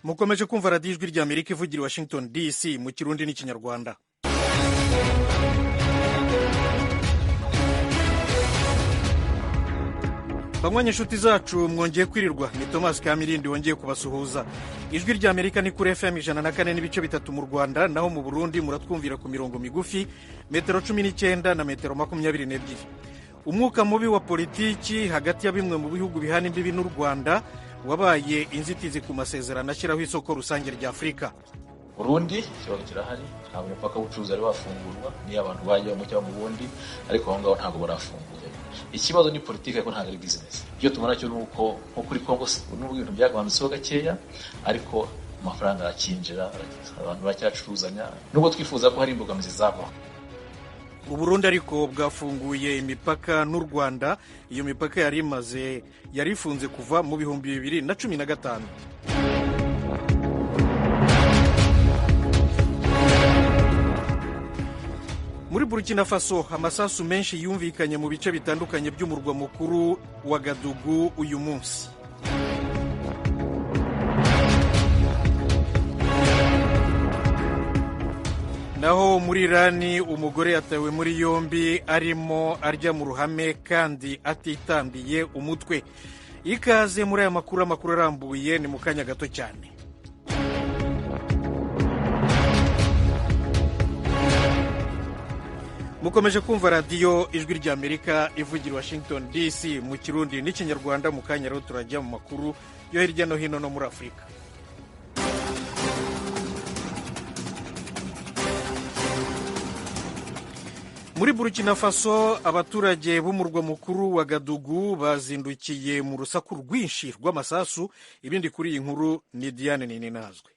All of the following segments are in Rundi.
mukomeje kumva radiyo ijwi rya Amerika ivugira i Washington DC mu kirundi n'ikinyarwanda. banywanyi inshuti zacu mwongeye kwirirwa, ni Thomas Kamirindi wongeye kubasuhuza. Ijwi rya Amerika ni kuri FM 104.3 mu Rwanda, naho mu Burundi muratwumvira ku mirongo migufi metero 19 na metero 22. Umwuka mubi wa politiki hagati ya bimwe mu bihugu bihana imbibi n'u Rwanda wabaye inzitizi ku masezerano ashyiraho isoko rusange rya Afurika. Burundi ikibazo kirahari, ntabwo umupaka w'ubucuruzi ari wafungurwa, niyo abantu bajya mu cyangwa mu Burundi, ariko aho ngaho ntabwo barafunguye. Ikibazo ni politiki ariko ntabwo ari business. Ibyo tubona cyo nuko nko kuri Kongo n'ubu ibintu byagabanutseho gakeya, ariko amafaranga arakinjira, abantu bacyacuruzanya, nubwo twifuza ko hari imbogamizi zabo. Uburundi ariko bwafunguye imipaka n'u Rwanda. Iyo mipaka yari ifunze kuva mu 2015. Muri Burkina Faso amasasu menshi yumvikanye mu bice bitandukanye by'umurwa mukuru wa Gadugu uyu munsi. Naho muri Irani umugore yatawe muri yombi arimo arya mu ruhame kandi atitambiye umutwe. Ikaze muri aya makuru arambuye ni mu kanya gato cyane. Mukomeje kumva radiyo ijwi rya Amerika ivugira Washington DC mu kirundi n'ikinyarwanda. Mu kanya rero turajya mu makuru yo hirya no hino no muri Afurika. Muri Burkina Faso abaturage b'umurwa mukuru wa Gadugu bazindukiye mu rusaku rwinshi rw'amasasu. Ibindi kuri iyi nkuru ni Diane Ninazwe.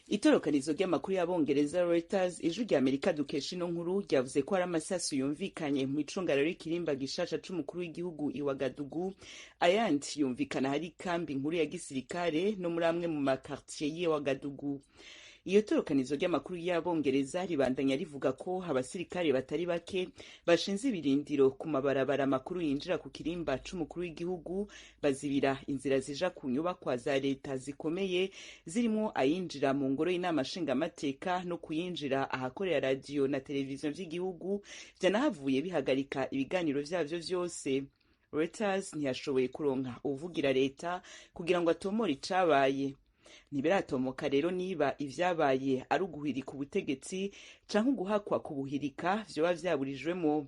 Itorokanizo ry'amakuru y'abongereza Reuters ijwi rya Amerika dukesha ino nkuru ryavuze ko hari amasasu yumvikanye mu icungaro ry'ikirimba gishasha c'umukuru w'igihugu i Wagadugu. Ayandi yumvikana hari kambi nkuru ya gisirikare no muri amwe mu makartier y'i Wagadugu. Iyo torokanizo ry'amakuru y'abongereza ribandanya rivuga ko abasirikare batari bake bashinze ibirindiro ku mabarabara makuru yinjira ku kirimba c'umukuru w'igihugu, bazibira inzira zija ku nyubakwa za leta zikomeye zirimo ayinjira mu ngoro y'inama nshingamateka no kuyinjira ahakorera radiyo na televiziyo vy'igihugu, vyanahavuye bihagarika ibiganiro vyavyo vyose. Reuters ntiyashoboye kuronka uvugira leta kugira ngo atomore icabaye. Ntibiratomoka rero niba ivyabaye ari uguhirika ubutegetsi canke uguhakwa kubuhirika vyoba vyaburijwemo.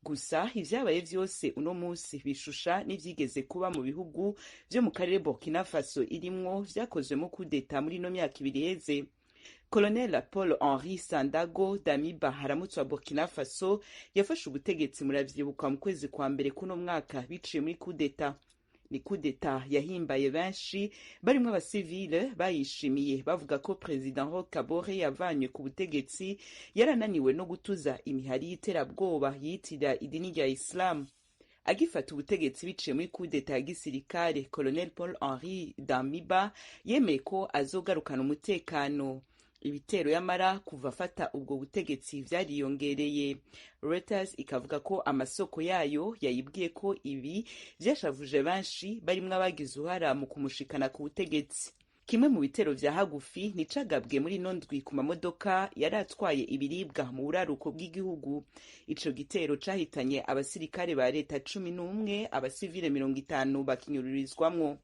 Gusa ivyabaye vyose uno musi bishusha n'ivyigeze kuba mu bihugu vyo mu karere Burkina Faso irimwo vyakozwemo kudeta muri no myaka ibiri heze. Colonel Paul Henri Sandaogo Damiba haramutse wa Burkina Faso yafashe ubutegetsi muravyibuka mu kwezi kwa mbere kuno mwaka biciye muri kudeta. Ni kudeta yahimbaye benshi barimwo abasivile bayishimiye bavuga ko President Roch Kabore yavanywe ku butegetsi yarananiwe no gutuza imihari y'iterabwoba yitira idini rya Islam. Agifata ubutegetsi biciye muri kudeta ya gisirikare, Colonel Paul Henri Damiba yemeye ko azogarukana umutekano. Ibitero yamara kuva afata ubwo butegetsi vyariyongereye. Reuters ikavuga ko amasoko yayo yayibwiye ko ibi vyashavuje benshi barimwo abagize uruhara mu kumushikana ku butegetsi. Kimwe mu bitero vya hagufi nicagabwe muri nondwi ku mamodoka yari atwaye ibiribwa mu buraruko bw'igihugu. Ico gitero cahitanye abasirikare ba leta 11, abasivile 50 bakinyururizwamwo.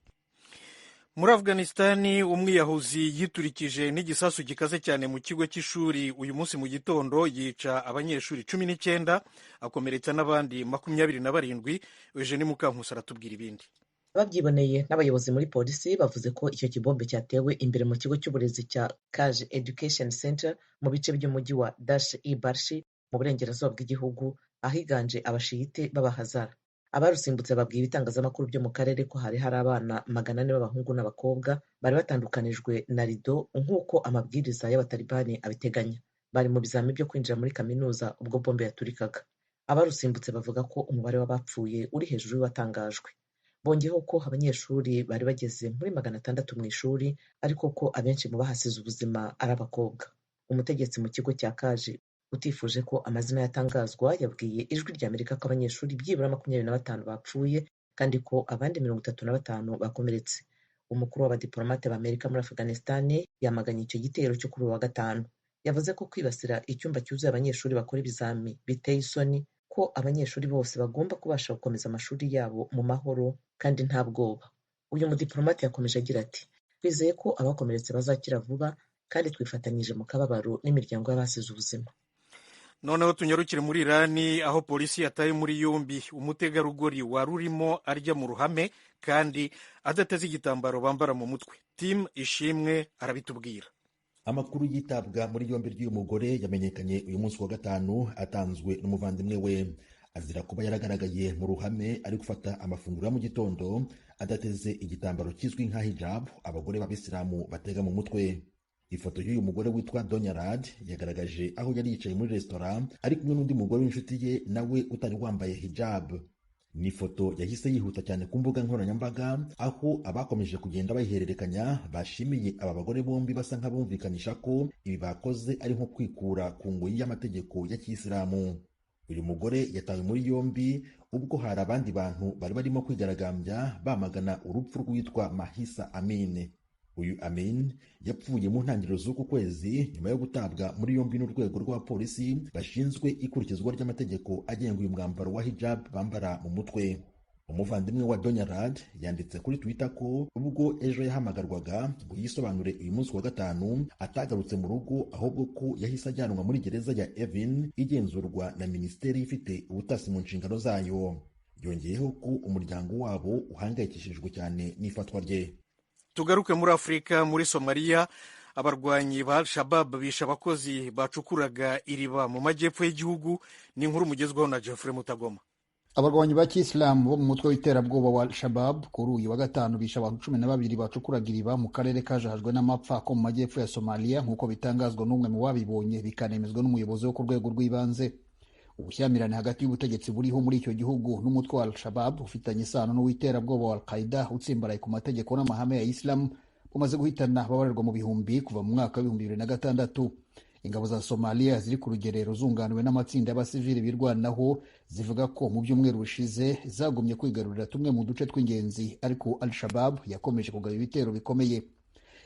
Muri Afghanistani umwiyahuzi yiturikije n'igisasu gikaze cyane mu kigo cy'ishuri uyu munsi mu gitondo, yica abanyeshuri 19 akomeretsa n'abandi 27. Eugene Mukankusi aratubwira ibindi. Babyiboneye n'abayobozi muri polisi bavuze ko icyo kibombe cyatewe imbere mu kigo cy'uburezi cya Kaj Education Center mu bice by'umujyi wa Dash-e-Barshi mu burengerazuba bw'igihugu, ahiganje abashiyite b'abahazara. Abarusimbutse babwiye ibitangazamakuru byo mu karere ko hari abana 400 b'abahungu n'abakobwa bari batandukanijwe na rido nk'uko amabwiriza y'abatalibani abiteganya. Bari mu bizami byo kwinjira muri kaminuza ubwo bombe yaturikaga. Abarusimbutse bavuga ko umubare w'abapfuye uri hejuru y'uwatangajwe. Bongeyeho ko abanyeshuri bari bageze muri 600 mu ishuri, ariko ko abenshi mu bahasize ubuzima ari abakobwa. Umutegetsi mu kigo cya Kaje utifuje ko amazina yatangazwa yabwiye ijwi rya Amerika ko abanyeshuri byibura 25 bapfuye kandi ko abandi 35 bakomeretse. umukuru w'abadiplomate b'Amerika muri Afghanistan yamaganye icyo gitero cyo kuri uyu wa gatanu. Yavuze ko kwibasira icyumba cyuzuye abanyeshuri bakora ibizami biteye isoni, ko abanyeshuri bose bagomba kubasha gukomeza amashuri yabo mu mahoro kandi nta bwoba. Uyu mudiplomate yakomeje agira ati, twizeye ko abakomeretse bazakira vuba kandi twifatanyije mu kababaro n'imiryango y'abasize ubuzima. Noneho tunyarukire muri Irani, aho polisi yataye muri yombi umutegarugori wari urimo arya mu ruhame kandi adateze igitambaro bambara mu mutwe. Tim Ishimwe arabitubwira. Amakuru yitabwa muri yombi ry'uyu mugore yamenyekanye uyu munsi wa gatanu, atanzwe n'umuvandimwe we. Azira kuba yaragaragaye mu ruhame ari gufata amafunguro ya mu gitondo adateze igitambaro kizwi nka hijab abagore b'abisilamu batega mu mutwe. Ifoto y'uyu mugore witwa Donyarad yagaragaje aho yari yicaye muri resitora ari kumwe n'undi mugore w'inshuti ye nawe utari wambaye hijab. Ni ifoto yahise yihuta cyane ku mbuga nkoranyambaga, aho abakomeje kugenda bayihererekanya bashimiye aba bagore bombi basa nk'abumvikanisha ko ibi bakoze ari nko kwikura ku ngoyi y'amategeko ya Kiyisilamu. Uyu mugore yatawe muri yombi ubwo hari abandi bantu bari barimo kwigaragambya bamagana urupfu rwitwa Mahisa Amini. Uyu Amin yapfuye mu ntangiriro z'uku kwezi nyuma yo gutabwa muri yombi n'urwego rwa polisi bashinzwe ikurikizwa ry'amategeko agenga uyu mwambaro wa hijab bambara mu mutwe. Umuvandimwe wa Donyarad yanditse kuri Twitter ko ubwo ejo yahamagarwaga ngo yisobanure uyu munsi wa gatanu atagarutse mu rugo, ahubwo ko yahise ajyanwa muri gereza ya Evin igenzurwa na minisiteri ifite ubutasi mu nshingano zayo. Yongeyeho ko umuryango wabo uhangayikishijwe cyane n'ifatwa rye. Tugaruke muri Afurika, muri Somalia abarwanyi ba Al-Shabab bishe abakozi bacukuraga iriba mu majyepfo y'igihugu. Ni inkuru mugezweho na Geoffrey Mutagoma. Abarwanyi ba Kiyisilamu bo mu mutwe w'iterabwoba wa Al-Shabab kuri uyu wa gatanu bishe abantu 12 bacukuraga iriba mu karere kajahajwe n'amapfa ko mu majyepfo ya Somalia, nk'uko bitangazwa n'umwe mu babibonye bikanemezwa n'umuyobozi wo ku rwego rw'ibanze. Ubushyamirane hagati y'ubutegetsi buriho muri icyo gihugu n'umutwe wa Al-Shabab ufitanye isano n'uw'iterabwoba wa Al-Qaeda utsimbaraye ku mategeko n'amahame ya Islam bumaze guhitana ababarirwa mu bihumbi kuva mu mwaka wa 2006. Ingabo za Somalia ziri ku rugerero zunganiwe n'amatsinda y'abasivili birwanaho zivuga ko mu byumweru bishize zagumye kwigarurira tumwe mu duce tw'ingenzi, ariko Al-Shabab yakomeje kugaba ibitero bikomeye.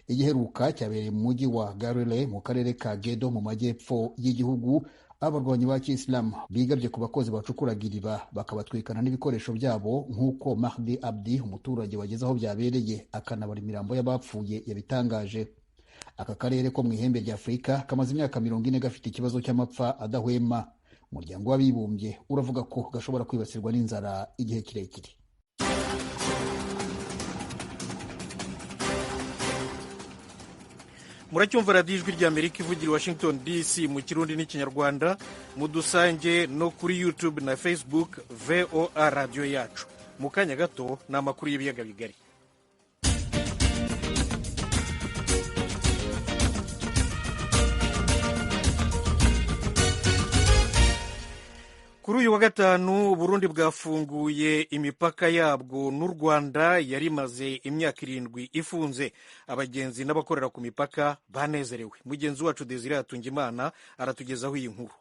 Igiheruka cyabereye mu mujyi wa Garele mu karere ka Gedo mu majyepfo y'igihugu. Abarwanyi ba Kiyisilamu bigabye ku bakozi bacukuraga iriba bakabatwikana n'ibikoresho byabo, nk'uko Mahdi Abdi, umuturage wageze aho byabereye akanabara imirambo y'abapfuye, yabitangaje. Aka karere ko mu ihembe rya Afurika kamaze imyaka 40 gafite ikibazo cy'amapfa adahwema. Umuryango w'abibumbye uravuga ko gashobora kwibasirwa n'inzara igihe kirekire. Muracyumva radiyo ijwi ry'Amerika ivugira i Washington DC mu Kirundi n'Ikinyarwanda. Mudusange no kuri YouTube na Facebook VOA radiyo yacu. Mu kanya gato ni amakuru y'ibiyaga bigari. Kuri uyu wa gatanu Burundi bwafunguye imipaka yabwo n'u Rwanda yari imaze imyaka 7 ifunze. Abagenzi n'abakorera ku mipaka banezerewe. Mugenzi wacu Desire Atungimana aratugezaho iyi nkuru.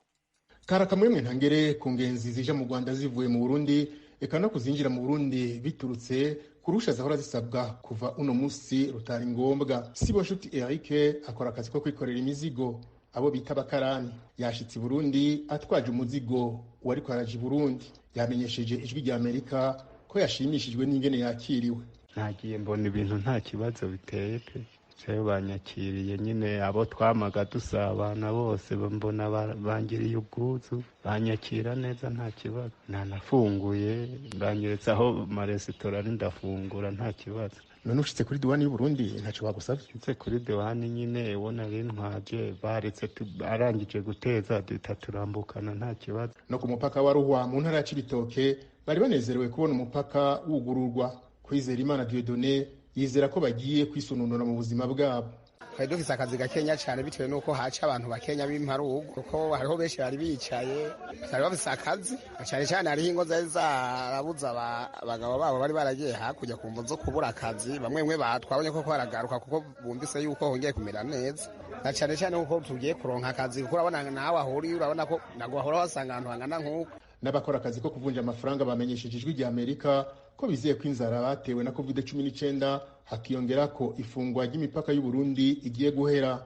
Karakamwe ntangere ku ngenzi zije mu Rwanda zivuye mu Burundi eka no kuzinjira mu Burundi biturutse kurusha zahora zisabwa kuva uno musi rutari ngombwa. Siboshuti Eric akora akazi ko kwikorera imizigo, abo bita bakarani, yashitse Burundi atwaje umuzigo wari kwaraje Burundi. Yamenyesheje ijwi rya Amerika ko yashimishijwe n'ingene yakiriwe. Nagiye mbona ibintu nta kibazo biteye pe. Cyo banyakiriye nyine, abo twamaga dusabana bose mbona bangiriye ubwuzu, banyakira neza nta kibazo. Nanafunguye banyeretse aho maresitora ndafungura nta kibazo. None ushitse kuri diwani y'u Burundi ntaco bagusavye? Nshitse kuri diwani nyine ubona rintwaje baretse arangije guteza turamukana nta kibazo. No ku mupaka wa Ruhwa mu ntara ya Cibitoke bari banezerewe kubona umupaka wugururwa. Kwizera Imana Dieudonné yizera ko bagiye kwisununura mu buzima bwabo. Twari dufise akazi gakenya cyane bitewe nuko haca abantu bakenya b'imparugo, kuko hariho benshi bari bicaye bari bafise akazi cyane cyane. Hariho ingo zari zarabuza abagabo babo bari baragiye hakurya ku mvo zo kubura akazi. Bamwe batwabonye ko baragaruka kuko bumvise yuko hongeye kumera neza, na cyane cyane kuko tugiye kuronka akazi. Kuko urabona nawe ahuri, urabona ko nago ahora wasanga ahantu hangana nk'uko. n'abakora akazi ko kuvunja amafaranga bamenyesheje ijwi rya Amerika ko bizeye ko inzara batewe na COVID-19 hakiyongera ko ifungwa ry'imipaka y'u Burundi igiye guhera.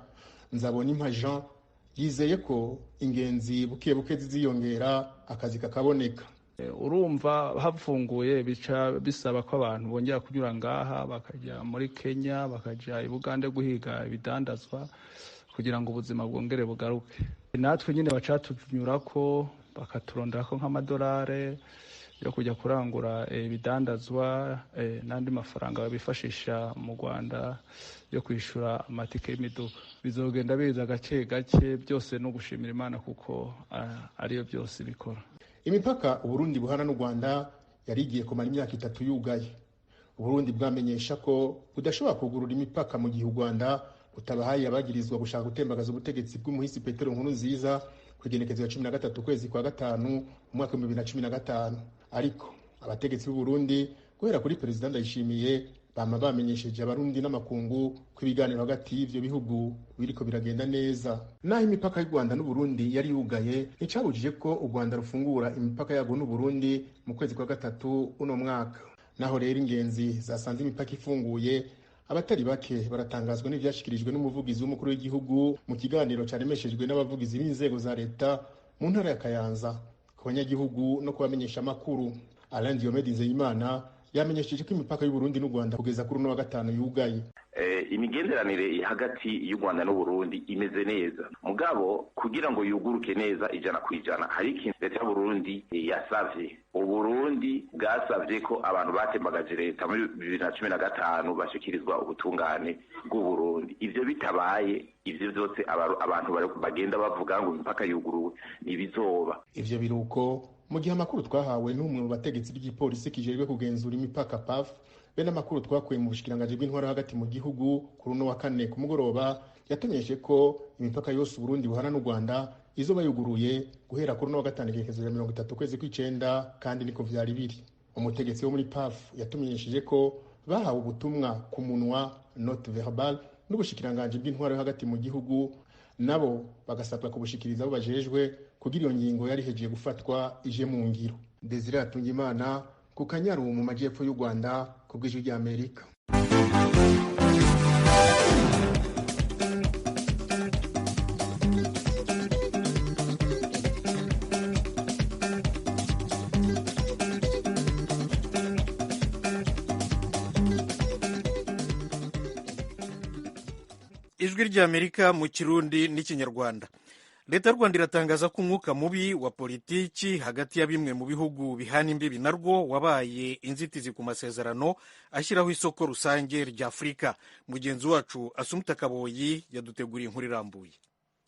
Nzabonimpa Jean yizeye ko ingenzi buke buke ziziyongera akazi kakaboneka. Urumva hafunguye bica bisaba ko abantu bongera kunyura ngaha bakajya muri Kenya bakajya i Bugande guhiga ibidandazwa kugira ngo ubuzima bwongere bugaruke. Natwe nyine bacatunyura ko bakaturondera ko nk'amadolari yo kujya kurangura ibidandazwa n'andi mafaranga bifashisha mu Rwanda yo kwishura amatike y'imiduga. Bizogenda biza gake gake, byose no gushimira Imana kuko ariyo byose bikora. Imipaka Uburundi buhana n'u Rwanda yari igiye kumara imyaka 3 yugaye. Uburundi bwamenyesha ko budashobora kugurura imipaka mu gihe u Rwanda butabahaye abagirizwa gushaka gutembagaza ubutegetsi bw'umuhisi Petero Nkurunziza kugenekezo ya 13 kwezi kwa gatanu umwaka wa 2015. Ariko abategetsi b'u Burundi guhera kuri President Ndayishimiye bama bamenyesheje abarundi n'amakungu ko ibiganiro hagati y'ivyo bihugu biriko biragenda neza. Naho imipaka y'u Rwanda n'u Burundi yari yugaye, nicabujije ko u Rwanda rufungura imipaka yago n'u Burundi mu kwezi kwa gatatu uno mwaka. Naho rero ingenzi zasanze imipaka ifunguye, abatari bake baratangazwa n'ivyashikirijwe n'umuvugizi w'umukuru w'igihugu mu kiganiro caremeshejwe n'abavugizi b'inzego za leta mu ntara ya Kayanza ku banyagihugu no kubamenyesha amakuru. Alain Diomede Nzeyimana yamenyesheje ko imipaka y'u Burundi n'u Rwanda kugeza kuri no wa gatanu yugaye. Imigenderanire hagati y'u Rwanda n'u Burundi imeze neza, mugabo kugira ngo yuguruke neza 100% hari ikintu leta y'u Burundi yasavye. U Burundi bwasavye ko abantu batembagaje leta muri 2015 bashikirizwa ubutungane bw'u Burundi. Ivyo bitabaye, ivyo byose abantu bagenda bavuga ngo imipaka yuguruwe nibizoba. Ivyo biruko mu gihe amakuru twahawe n'umwe mu bategetsi b'igipolisi kijejwe kugenzura imipaka PAF bene amakuru twakuye mu bushikiranganje bw'intwara hagati mu gihugu kuri no wa 4 ku mugoroba yatumenyeshe ko imipaka yose Burundi buhana n'u Rwanda izoba yuguruye guhera kuri no wa 5 kerekezo ya 30 kwezi kw'icenda, kandi niko vyari biri. Umutegetsi wo muri PAF yatumenyesheje ko bahawe ubutumwa ku munwa note verbal n'ubushikiranganje bw'intwara hagati mu gihugu, nabo bagasabwa kubushikiriza abo bajejwe kugira iyo ngingo yari hejeje gufatwa ije mu ngiro. Desire Atungimana ku Kanyaru mu majyepfo y'u Rwanda ku bw'ijwi rya Amerika. Ijwi rya Amerika mu Kirundi n'Ikinyarwanda. Leta y'u Rwanda iratangaza ko umwuka mubi wa politiki hagati ya bimwe mu bihugu bihana imbibi narwo wabaye inzitizi ku masezerano ashyiraho isoko rusange rya Afurika. Mugenzi wacu Asumta Kaboyi yaduteguriye inkuru irambuye.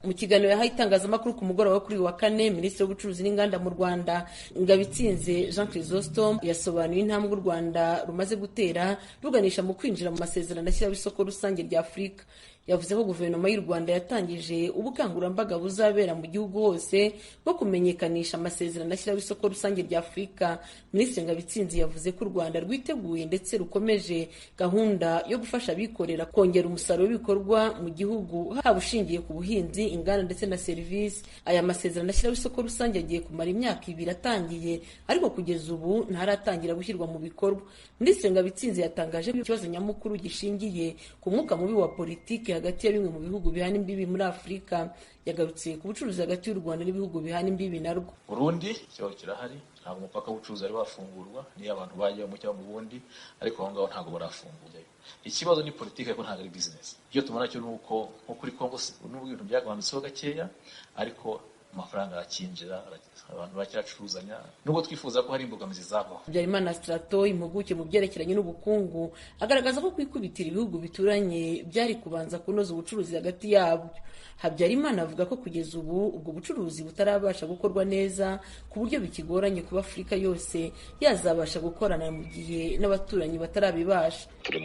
Mu kiganiro yahaye itangazamakuru ku mugoroba wo kuri wa 4, Minisitiri w'Ubucuruzi n'Inganda mu Rwanda Ngabitsinze Jean Chrysostome yasobanuye intambwe u Rwanda rumaze gutera ruganisha mu kwinjira mu masezerano ashyiraho isoko rusange rya Afurika. Yavuze ko guverinoma y'u Rwanda yatangije ubukangurambaga buzabera mu gihugu hose bwo kumenyekanisha amasezerano ashyiraho isoko rusange rya Afurika. Minisitiri Ngabitsinze yavuze ko u Rwanda rwiteguye ndetse rukomeje gahunda yo gufasha abikorera kongera umusaruro w'ibikorwa mu gihugu, haba ushingiye ku buhinzi, inganda ndetse na serivisi. Aya masezerano ashyiraho isoko rusange agiye kumara imyaka 2 atangiye, ariko kugeza ubu ntaratangira gushyirwa mu bikorwa. Minisitiri Ngabitsinze yatangaje ko ikibazo nyamukuru gishingiye ku mwuka mubi wa politiki hagati ya bimwe mu bihugu bihana imbibi muri Afurika. Yagarutse ku bucuruzi hagati y'u Rwanda n'ibihugu bihana imbibi narwo. Burundi ikibazo kirahari, ntabwo umupaka w'ubucuruzi ari wafungurwa, niyo abantu bajya mu cyangwa mu bundi, ariko aho ngaho ntabwo barafunguye. Ikibazo ni politiki ariko ntabwo ari business. Iyo tumana cyo nuko nko kuri Kongo n'ubwo ibintu byagabanutseho gakeya, ariko amafaranga akinjira, abantu bacyacuruzanya, nubwo twifuza ko hari imbogamizi zavaho. Habyarimana Strato, impuguke mu byerekeranye n'ubukungu, agaragaza ko kwikubitira ibihugu bituranye byari kubanza kunoza ubucuruzi hagati yabyo. Habyarimana avuga ko kugeza ubu ubwo bucuruzi butarabasha gukorwa neza ku buryo bikigoranye kuba Afurika yose yazabasha gukorana mu gihe n'abaturanyi batarabibasha. Turi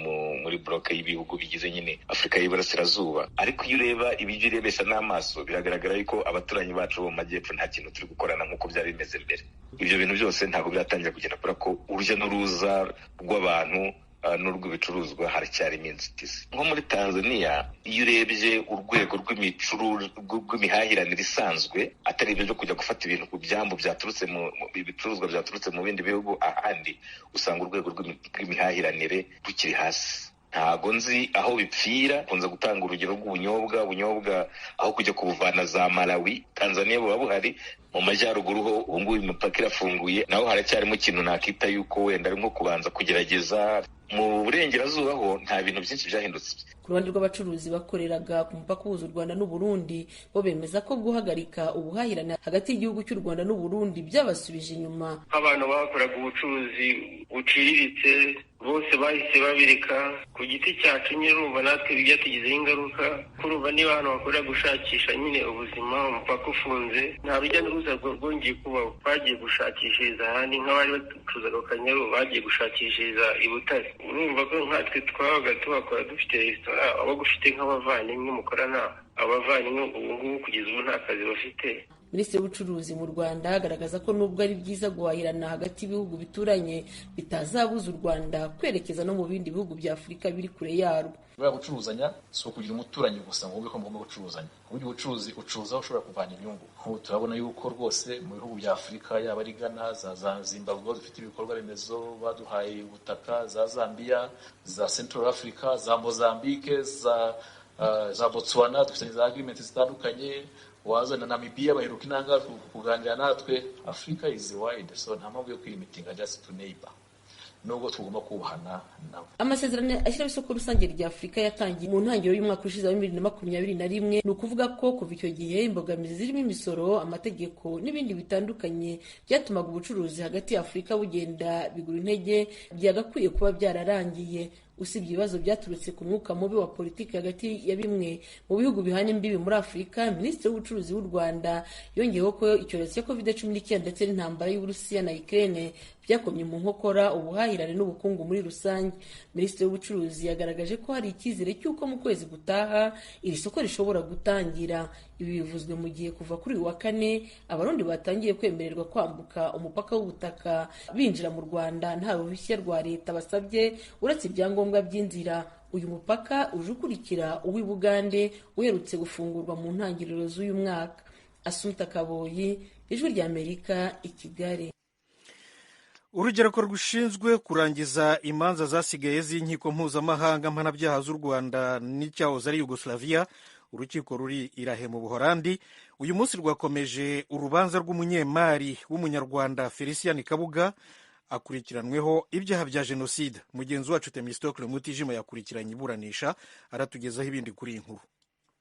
muri bloke y'ibihugu bigize nyine Afurika y'Iburasirazuba, ariko iyo ureba ibijyo urebesha n'amaso biragaragara yuko abaturanyi bacu bo mu majyepfo nta kintu turi gukorana nk'uko byari bimeze mbere. Ibyo bintu byose ntabwo biratangira kugenda kubera ko urujya n'uruza rw'abantu n'urw'ibicuruzwa haracyarimo inzitizi. Nko muri Tanzania iyo urebye urwego rw'imihahiranire isanzwe atari ibyo byo kujya gufata ibintu ku byambu byaturutse mu ibicuruzwa byaturutse mu bindi bihugu ahandi, usanga urwego rw'imihahiranire rukiri hasi. Ntago nzi aho bipfira. Kunze gutanga urugero rw'ubunyobwa aho kujya kubuvana za Malawi, Tanzania buba buhari. Mu majyaruguru ho ubu ngubu imipaka irafunguye, naho haracyarimo ikintu nakita yuko wenda ari nko kubanza kugerageza. Mu burengerazuba ho nta bintu byinshi byahindutse. Ku ruhande rw'abacuruzi bakoreraga ku mupaka uhuza u Rwanda n'u Burundi, bo bemeza ko guhagarika ubuhahirane hagati y'igihugu cy'u Rwanda n'u Burundi byabasubije inyuma. Abantu bakoraga ubucuruzi buciriritse bose bahise babireka. Ku giti cyacu nyine urumva natwe byatugizeho ingaruka. Kurumva niba abantu bakorera gushakisha nyine ubuzima, umupaka ufunze, nta rujya n'uruza rwongeye kubaho. Bagiye gushakishiriza ahandi, nk'abari bacuruzaga Akanyaru bagiye gushakishiriza i Butare. Urumva ko nkatwe twabaga tuhakora dufite resitora, abo gufite nk'abavandimwe mukorana, abavandimwe ubu ngubu kugeza ubu nta kazi bafite. Minisitiri w'ubucuruzi mu Rwanda agaragaza ko nubwo ari byiza guhahirana hagati y'ibihugu bituranye, bitazabuza u Rwanda kwerekeza no mu bindi bihugu bya Afurika biri kure yarwo. Bwa gucuruzanya si ukugira umuturanyi gusa ngo ko mugomba gucuruzanya. Uburyo ubucuruzi ucuruza ushobora kuvana inyungu. Nk'ubu turabona yuko rwose mu bihugu bya Afurika yaba ari Ghana, za Zimbabwe dufite ibikorwa remezo, baduhaye ubutaka, za Zambia, za Central Africa, za Mozambique, za Botswana dufite za agreement zitandukanye. Waza na Namibia baheruka inanga kuganira natwe. Africa is wide, so nta mpamvu yo kwimitinga just to neighbor. Nubwo tugomba kubahana nabo. Amasezerano ashyiraho isoko rusange rya Afurika yatangiye mu ntangiriro y'umwaka ushize wa 2021. Ni ukuvuga ko kuva icyo gihe imbogamizi zirimo imisoro, amategeko n'ibindi bitandukanye byatumaga ubucuruzi hagati ya Afurika bugenda bigura intege, byagakwiye kuba byararangiye. Usibye ibibazo byaturutse ku mwuka mubi wa politiki hagati ya bimwe mu bihugu bihana imbibi muri Afurika, Minisitiri w'ubucuruzi w'u Rwanda yongeyeho ko icyorezo cya COVID-19 ndetse n'intambara y'Uburusiya na Ukraine byakomye mu nkokora ubuhahirane n'ubukungu muri rusange. Minisitiri w'ubucuruzi yagaragaje ko hari icyizere cy'uko mu kwezi gutaha iri soko rishobora gutangira. Ibi bivuzwe mu gihe kuva kuri uyu wa kane Abarundi batangiye kwemererwa kwambuka umupaka w'ubutaka binjira mu Rwanda nta ruhushya rwa leta basabye uretse ibyangombwa by'inzira. Uyu mupaka uje ukurikira uw'i Bugande uherutse gufungurwa mu ntangiriro z'uyu mwaka. Asumta Kaboyi, Ijwi ry'Amerika, i Kigali. Urugereko rushinzwe kurangiza imanza zasigaye z'inkiko mpuzamahanga mpanabyaha z'u Rwanda n'icyahoze ari Yugoslavia, urukiko ruri Irahe mu Buholandi, uyu munsi rwakomeje urubanza rw'umunyemari w'umunyarwanda Felicien Kabuga akurikiranweho ibyaha bya jenoside. Mugenzi wacu Themistocle Mutijima yakurikiranye iburanisha, aratugezaho ibindi kuri iyi nkuru.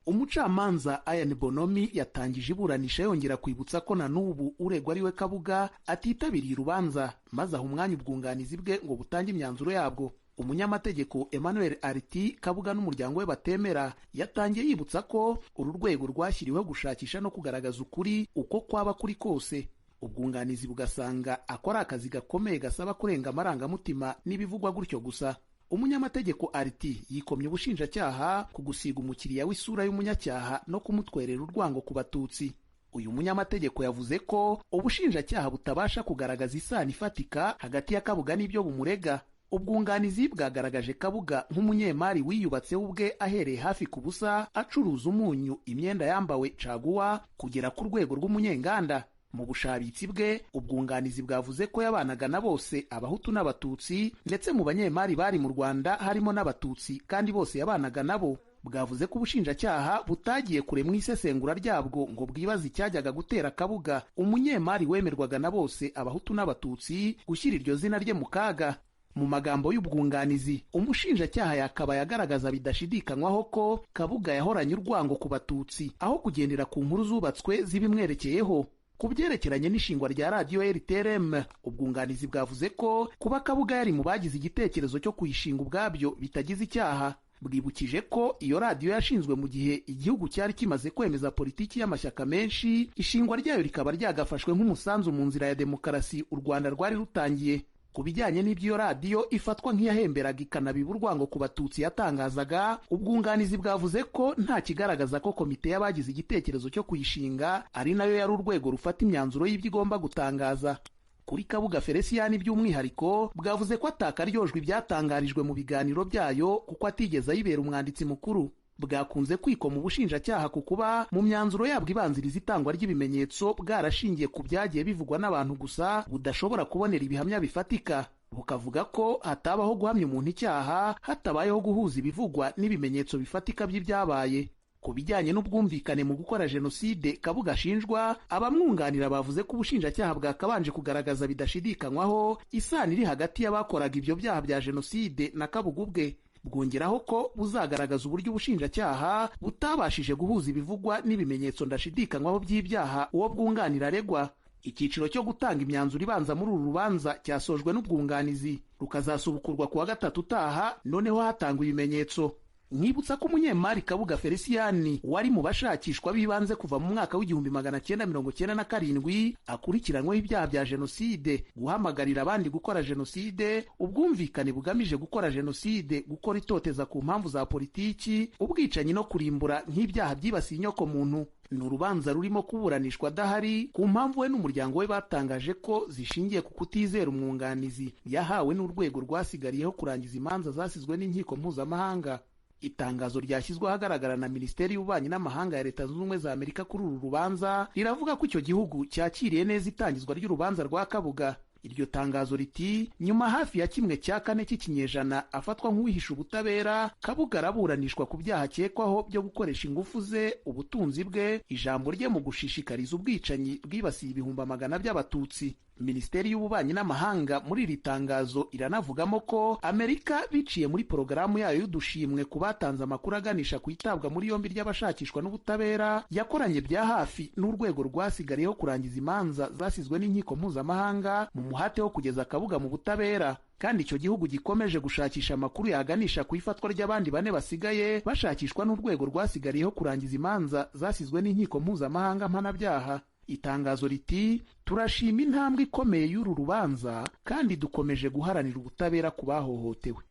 Umucamanza Ian Bonomi yatangije iburanisha yongera kwibutsa ko na n'ubu uregwa ari we Kabuga atitabiriye urubanza, maze aha umwanya ubwunganizi bwe ngo butange imyanzuro yabwo. Umunyamategeko Emmanuel Ariti Kabuga n'umuryango we batemera yatangiye yibutsa ko uru rwego rwashyiriweho gushakisha no kugaragaza ukuri uko kwaba kuri kose. Ubwunganizi bugasanga akora akazi gakomeye gasaba kurenga amarangamutima n'ibivugwa gutyo gusa. Umunyamategeko Ariti yikomye ubushinjacyaha ku gusiga umukiriya w'isura y'umunyacyaha no kumutwerera urwango ku Batutsi. Uyu munyamategeko yavuze ko ubushinjacyaha butabasha kugaragaza isano ifatika hagati ya Kabuga n'ibyo bumurega. Ubwunganizi bwagaragaje Kabuga nk'umunyemari wiyubatseho ubwe ahereye hafi ku busa, acuruza umunyu, imyenda yambawe caguwa, kugera ku rwego rw'umunyenganda. Mu bushabitsi bwe, ubwunganizi bwavuze ko yabanaga na bose, Abahutu n'Abatutsi, ndetse mu banyemari bari mu Rwanda harimo n'Abatutsi, kandi bose yabanaga nabo. Bwavuze ko ubushinjacyaha butagiye kure mu isesengura ryabwo ngo bwibaze icyajyaga gutera Kabuga, umunyemari wemerwaga na bose, Abahutu n'Abatutsi, gushyira iryo zina rye mu kaga. Mu magambo y'ubwunganizi, umushinjacyaha yakabaye agaragaza bidashidikanywaho ko Kabuga yahoranye urwango ku Batutsi, aho kugendera ku nkuru zubatswe zibimwerekeyeho. Ku byerekeranye n'ishingwa rya radiyo RTRM, ubwunganizi bwavuze ko kuba Kabuga yari mu bagize igitekerezo cyo kuyishinga ubwabyo bitagize icyaha. Bwibukije ko iyo radiyo yashinzwe mu gihe igihugu cyari kimaze kwemeza politiki y'amashyaka menshi, ishingwa ryayo rikaba ryagafashwe nk'umusanzu mu nzira ya demokarasi u Rwanda rwari rutangiye. Ku bijyanye n'ibyo radiyo ifatwa nk'iyahemberaga ikanabiba urwango ku Batutsi yatangazaga, ubwunganizi bwavuze ko nta kigaragaza ko komite y'abagize igitekerezo cyo kuyishinga ari nayo yari urwego rufata imyanzuro y'ibyo igomba gutangaza. kuri Kabuga Felicien by'umwihariko bwavuze ko atakaryojwe ibyatangarijwe mu biganiro byayo kuko atigeze ayibera umwanditsi mukuru. Bwakunze kwikoma ubushinjacyaha ku kuba mu myanzuro yabwo ibanziriza itangwa ry'ibimenyetso bwarashingiye ku byagiye bivugwa n'abantu gusa budashobora kubonera ibihamya bifatika. Bukavuga ko hatabaho guhamya umuntu icyaha hatabayeho guhuza ibivugwa n'ibimenyetso bifatika by'ibyabaye. Ku bijyanye n'ubwumvikane mu gukora jenoside Kabuga ashinjwa, abamwunganira bavuze ko ubushinjacyaha bwakabanje kugaragaza bidashidikanywaho isano iri hagati y'abakoraga ibyo byaha bya jenoside na Kabuga ubwe. Bwongeraho ko buzagaragaza uburyo ubushinjacyaha butabashije guhuza ibivugwa n'ibimenyetso ndashidikanywaho by'ibyaha uwo bwunganira aregwa. Icyiciro cyo gutanga imyanzuro ibanza muri uru rubanza cyasojwe n'ubwunganizi, rukazasubukurwa kuwa gatatu utaha, noneho hatangwa ibimenyetso. Nkibutsa ko umunyemari Kabuga Felicien wari mu bashakishwa bibanze kuva mu mwaka w'1997 akurikiranweho ibyaha bya jenoside, guhamagarira abandi gukora jenoside, ubwumvikane bugamije gukora jenoside, gukora itoteza ku mpamvu za politiki, ubwicanyi no kurimbura nk'ibyaha byibasiye inyoko muntu. Ni urubanza rurimo kuburanishwa adahari ku mpamvu we n'umuryango we batangaje ko zishingiye ku kutizera umwunganizi yahawe n'urwego rwasigariyeho kurangiza imanza zasizwe n'inkiko mpuzamahanga. Itangazo ryashyizwe ahagaragara na Minisiteri y'Ububanyi n'Amahanga ya Leta Zunze Ubumwe za Amerika kuri uru rubanza riravuga ko icyo gihugu cyakiriye neza itangizwa ry'urubanza rwa Kabuga. Iryo tangazo riti nyuma hafi ya 1/4 cy'ikinyejana afatwa nk'uwihisha ubutabera, Kabuga araburanishwa ku byaha akekwaho byo gukoresha ingufu ze, ubutunzi bwe, ijambo rye mu gushishikariza ubwicanyi bwibasiye ibihumbi amagana by'Abatutsi. Minisiteri y'Ububanyi n'Amahanga muri iri tangazo iranavugamo ko Amerika biciye muri porogaramu yayo y'udushimwe ku batanze amakuru aganisha ku itabwa muri yombi ry'abashakishwa n'ubutabera yakoranye bya hafi n'urwego rwasigariyeho kurangiza imanza zasizwe n'inkiko mpuzamahanga mu muhate wo kugeza Kabuga mu butabera. Kandi icyo gihugu gikomeje gushakisha amakuru yaganisha ku ifatwa ry'abandi 4 basigaye bashakishwa n'urwego rwasigariyeho kurangiza imanza zasizwe n'inkiko mpuzamahanga mpanabyaha. Itangazo riti turashima intambwe ikomeye y'uru rubanza kandi dukomeje guharanira ubutabera ku bahohotewe.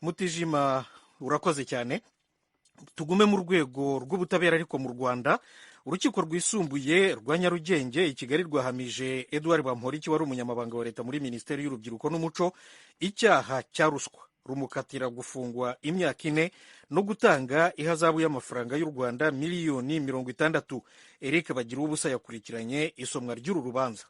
Mutijima urakoze cyane. Tugume mu rwego rw'ubutabera ariko mu Rwanda, urukiko rwisumbuye rwa Nyarugenge i Kigali rwahamije Edouard Bamporiki wari umunyamabanga wa leta muri Minisiteri y'Urubyiruko n'Umuco icyaha cya ruswa, rumukatira gufungwa imyaka 4 no gutanga ihazabu y'amafaranga y'u Rwanda miliyoni 60. Eric Bagiruwubusa yakurikiranye isomwa ry'uru rubanza.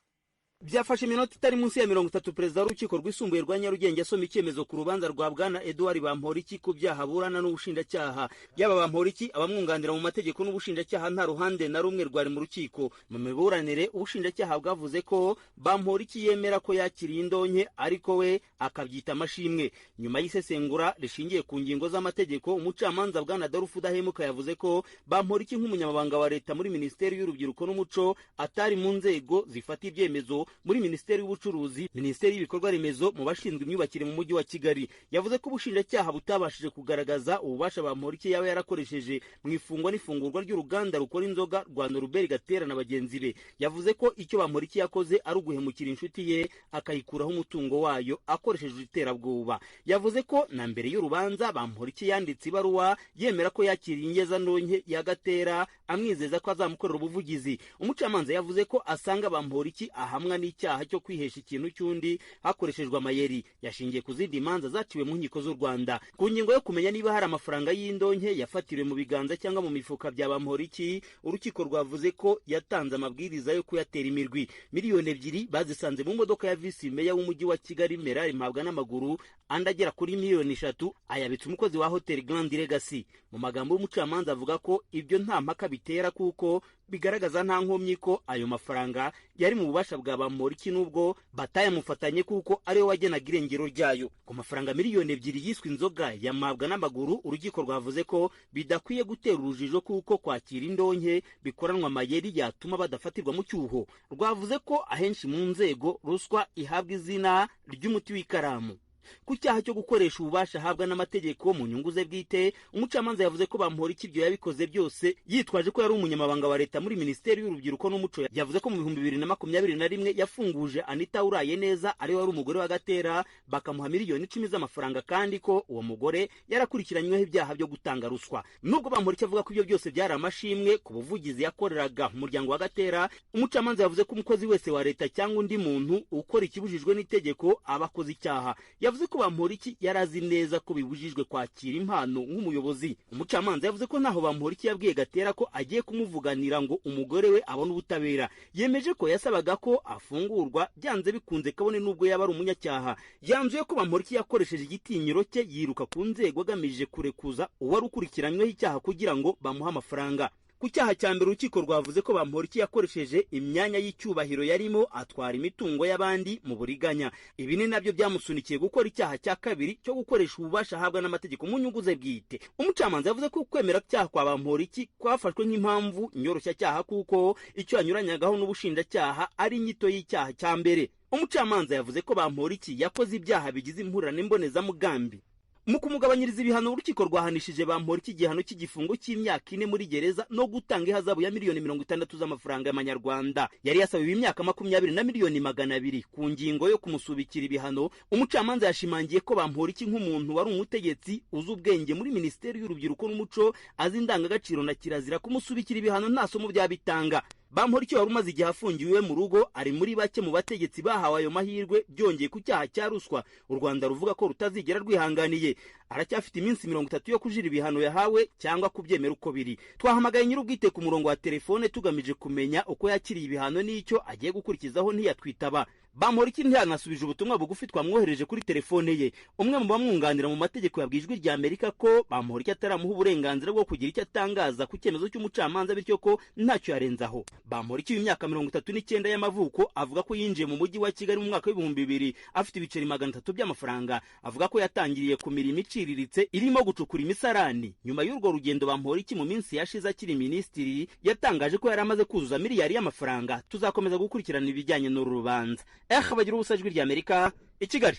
Byafashe iminota itari munsi ya 30 perezida w'urukiko rwisumbuye rwa Nyarugenge asoma icyemezo ku rubanza rwa bwana Edouard Bamporiki ku byaha burana n'ubushinjacyaha. Yaba Bamporiki abamwunganira mu mategeko n'ubushinjacyaha nta ruhande na rumwe rwari mu rukiko. Mu miburanire ubushinjacyaha bwavuze ko Bamporiki yemera ko yakiriye indonke ariko we akabyita amashimwe. Nyuma y'isesengura rishingiye ku ngingo z'amategeko, umucamanza bwana Adolphe Udahemuka yavuze ko Bamporiki nk'umunyamabanga wa leta muri Minisiteri y'Urubyiruko n'Umuco atari mu nzego zifata ibyemezo muri Minisiteri y'Ubucuruzi, Minisiteri y'Ibikorwa Remezo, mu bashinzwe imyubakire mu mujyi wa Kigali. Yavuze ko ubushinjacyaha butabashije kugaragaza ububasha Bamporiki yaba yarakoresheje mu ifungwa n'ifungurwa ry'uruganda rukora inzoga rwa Norbert Gatera na bagenzi be. Yavuze ko icyo Bamporiki yakoze ari uguhemukira inshuti ye akayikuraho umutungo wayo akoresheje iterabwoba. Yavuze ko na mbere y'urubanza Bamporiki yanditse ibaruwa yemera ko yakiriye ingezantonke ya Gatera amwizeza ko azamukorera ubuvugizi. Umucamanza yavuze ko asanga Bamporiki ahamwa n'icyaha cyo kwihesha ikintu cy'undi hakoreshejwe amayeri. Yashingiye ku zindi manza zaciwe mu nkiko z'u Rwanda ku ngingo yo kumenya niba hari amafaranga y'indonke yafatiriwe mu biganza cyangwa mu mifuka bya Bamporiki. Urukiko rwavuze ko yatanze amabwiriza yo kuyatera imirwi. Miliyoni 2 bazisanze mu modoka ya visi meya w'umujyi wa Kigali Merari Mpabwa n'amaguru, andi agera kuri miliyoni 3 ayabitse umukozi wa Hotel Grand Legacy. Mu magambo y'umucamanza avuga ko ibyo nta mpaka bitera kuko bigaragaza nta nkomyi ko ayo mafaranga yari mu bubasha bwa Bamporiki nubwo batayamufatanye kuko ari we wagenaga irengero ryayo. Ku mafaranga miliyoni 2 yiswe inzoga ya Mpabwa n'amaguru, urukiko rwavuze ko bidakwiye gutera urujijo kuko kwakira indonke bikoranwa amayeri yatuma badafatirwa mu cyuho. Rwavuze ko ahenshi mu nzego ruswa ihabwa izina ry'umuti w'ikaramu. ku cyaha cyo gukoresha ububasha ahabwa n'amategeko mu nyungu ze bwite. Umucamanza yavuze ko Bamporiki ibyo yabikoze byose yitwaje ko yari umunyamabanga wa leta muri Minisiteri y'Urubyiruko n'Umuco. Yavuze ko mu 2021 yafunguje Anita Urayeneza ari wari umugore wa Gatera bakamuha miliyoni 10 z'amafaranga, kandi ko uwo mugore yarakurikiranyweho ibyaha byo gutanga ruswa. Nubwo Bamporiki avuga ko ibyo byose byari amashimwe ku buvugizi yakoreraga mu muryango wa Gatera, umucamanza yavuze ko umukozi wese wa leta cyangwa undi muntu ukora ikibujijwe n'itegeko aba akoze icyaha. Yavuze ko Bamporiki yarazi neza ko bibujijwe kwakira impano nk'umuyobozi. Umucamanza yavuze ko ntaho Bamporiki yabwiye Gatera ko agiye kumuvuganira ngo umugore we abone ubutabera. Yemeje ko yasabaga ko afungurwa byanze bikunze kabone nubwo yaba ari umunyacyaha. Yanzuye ko Bamporiki yakoresheje igitinyiro cye yiruka ku nzego agamije kurekuza uwari ukurikiranyweho icyaha kugira ngo bamuhe amafaranga. Ku cyaha cya mbere urukiko rwavuze ko Bamporiki yakoresheje imyanya y'icyubahiro yarimo atwara imitungo y'abandi mu buriganya. Ibi ni nabyo byamusunikiye gukora icyaha cya kabiri cyo gukoresha ububasha ahabwa n'amategeko mu nyungu ze bwite. Umucamanza yavuze ko kwemera cyaha kwa Bamporiki kwafashwe nk'impamvu nyoroshyacyaha kuko icyo yanyuranyagaho n'ubushinjacyaha ari inyito y'icyaha cya mbere. Umucamanza yavuze ko Bamporiki yakoze ibyaha bigize impurane mbonezamugambi. Mu kumugabanyiriza ibihano urukiko rwahanishije Bamporiki igihano cy'igifungo cy'imyaka 4 muri gereza no gutanga ihazabu ya miliyoni 60 z'amafaranga y'amanyarwanda. Yari yasabiwe imyaka 20 na miliyoni 200 ku ngingo yo kumusubikira ibihano. Umucamanza yashimangiye ko Bamporiki nk'umuntu wari umutegetsi uzi ubwenge muri Minisiteri y'Urubyiruko n'Umuco azi indangagaciro na kirazira kumusubikira ibihano nta somo byabitanga. Bamporiki wari umaze igihe afungiwe mu rugo ari muri bake mu bategetsi bahawe ayo mahirwe byongeye ku cyaha cya ruswa u Rwanda ruvuga ko rutazigera rwihanganiye. Aracyafite iminsi 30 yo kujira ibihano yahawe cyangwa kubyemera uko biri. Twahamagaye nyir'ubwite ku murongo wa telefone tugamije kumenya uko yakiriye ibihano n'icyo agiye gukurikizaho ntiyatwitaba. Bamporiki ntiyanasubije ubutumwa bugufi twamwohereje kuri telefone ye. Umwe mu bamwunganira mu mategeko yabwiye Ijwi rya Amerika ko Bamporiki ataramuha uburenganzira bwo kugira icyo atangaza ku cyemezo cy'umucamanza, bityo ko ntacyo yarenzaho. Bamporiki w'imyaka 39 y'amavuko avuga ko yinjiye mu mujyi wa Kigali mu mwaka w'2000 afite ibiceri 300 by'amafaranga. Avuga ko yatangiriye ku mirimo iciriritse irimo gucukura imisarani. Nyuma y'urwo rugendo Bamporiki mu minsi yashize akiri minisitiri yatangaje ko yari amaze kuzuza miliyari y'amafaranga. Tuzakomeza gukurikirana ibijyanye n'uru rubanza. Bagira ubusa Ijwi rya Amerika i Kigali.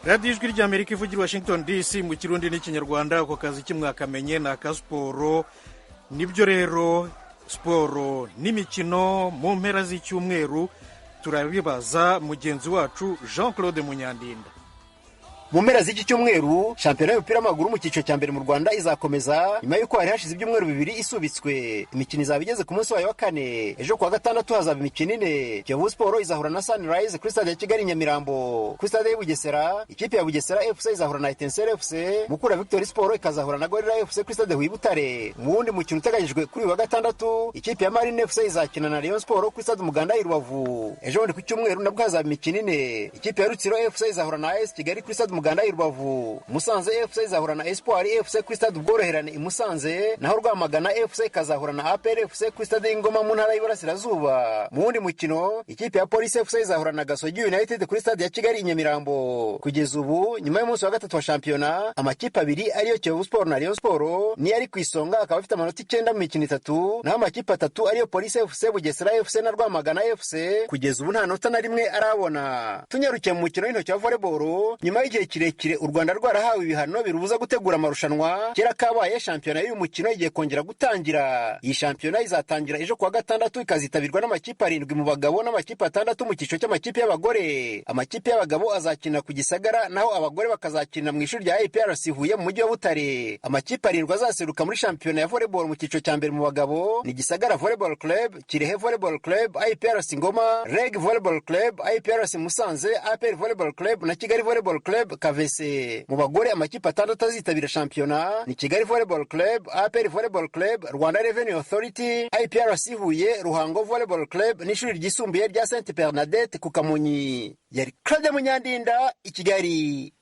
radiyo Ijwi rya Amerika ivugira Washington DC mu Kirundi n'Ikinyarwanda. Ako kazi kimwakamenye ni aka siporo. Nibyo rero siporo n'imikino mu mpera z'icyumweru turabibaza mugenzi wacu Jean Claude Munyandinda. Mu mpera z'iki cyumweru shampiyona y'umupira w'amaguru mu cyiciro cya mbere mu Rwanda izakomeza nyuma y'uko hari hashize ibyumweru 2 isubitswe. Imikino izaba igeze ku munsi wayo wa 4. Ejo kuwa gatandatu hazaba imikino 4. Kiyovu Sport izahura na Sunrise kuri stade ya Kigali Nyamirambo. Kuri stade ya Bugesera ikipe ya Bugesera FC izahura na Etincelle FC. Mukura Victory Sport ikazahura na Gorilla FC kuri stade Huye Butare. Mu wundi mukino uteganyijwe kuri wa gatandatu ikipe ya Marine FC izakina na Rayon Sport kuri stade Umuganda i Rubavu. Ejo ku cyumweru nabwo hazaba imikino 4. Ikipe ya Rutsiro FC izahura na AS Kigali kuri stade Umuganda i Rubavu. Musanze FC izahura na Espoir FC kuri stade Ubworoherane i Musanze, naho Rwamagana FC ikazahura na APR FC kuri stade Ingoma mu ntara y'Iburasirazuba. Mu wundi mukino ikipe ya Police FC izahura na Gasogi United kuri stade ya Kigali i Nyamirambo. Kugeza ubu nyuma y'umunsi wa gatatu wa shampiyona amakipe abiri ariyo Kiyovu Sport na Rayon Sport ni ari ku isonga akaba afite amanota 9 mu mikino 3, naho amakipe 3 ariyo Police FC, Bugesera FC na Rwamagana FC kugeza ubu nta nota na rimwe arabona. Tunyarukiye mu mukino w'intoki wa volleyball nyuma y'igihe kirekire u Rwanda rwarahawe ibihano birubuza gutegura amarushanwa, kera kabaye shampiyona y'uyu mukino igiye kongera gutangira. Iyi shampiyona izatangira ejo kuwa gatandatu ikazitabirwa n'amakipe 7 mu bagabo n'amakipe 6 mu cyiciro cy'amakipe y'abagore. Amakipe y'abagabo azakina ku Gisagara, naho abagore bakazakina mu ishuri rya APRC Huye mu mujyi wa Butare. Amakipe 7 azaseruka muri shampiyona ya volleyball mu cyiciro cya mbere mu bagabo ni Gisagara Volleyball Club, Kirehe Volleyball Club, APRC Ngoma, Reg Volleyball Club, APRC Musanze, APR Volleyball Club na Kigali Volleyball Club Kavese. Mu bagore amakipe 6 azitabira shampiyona ni Kigali Volleyball Club, APR Volleyball Club, Rwanda Revenue Authority, APRC Huye, Ruhango Volleyball Club n'ishuri ryisumbuye rya Sainte Bernadette ku Kamonyi. Yari Claude Munyandinda i Kigali.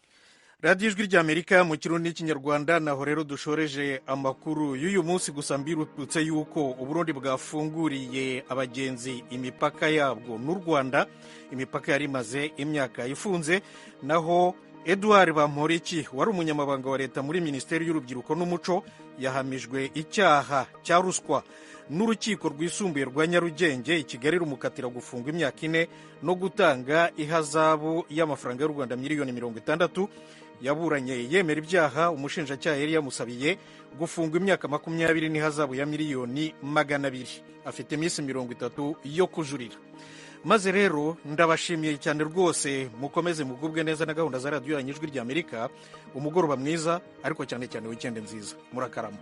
radiyo Ijwi rya Amerika mu Kirundi n'Ikinyarwanda. Naho rero dushoreje amakuru y'uyu munsi, gusa mbirutse yuko Uburundi bwafunguriye abagenzi imipaka yabwo n'u Rwanda. Imipaka yari imaze imyaka ifunze, naho Edouard Bamporiki wari umunyamabanga wa leta muri minisiteri y'urubyiruko n'umuco yahamijwe icyaha cya ruswa n'urukiko rwisumbuye rwa Nyarugenge i Kigali rumukatira gufungwa imyaka 4 no gutanga ihazabu y'amafaranga y'u Rwanda miliyoni 60. Yaburanye yemera ibyaha, umushinjacyaha yari yamusabiye gufungwa imyaka 20 n'ihazabu ya miliyoni 200. Afite iminsi 30 yo kujurira. Maze rero ndabashimiye cyane rwose, mukomeze mugubwe neza na gahunda za radiyo yanyu Ijwi ry'Amerika. Umugoroba mwiza, ariko cyane cyane weekend nziza. Murakarama.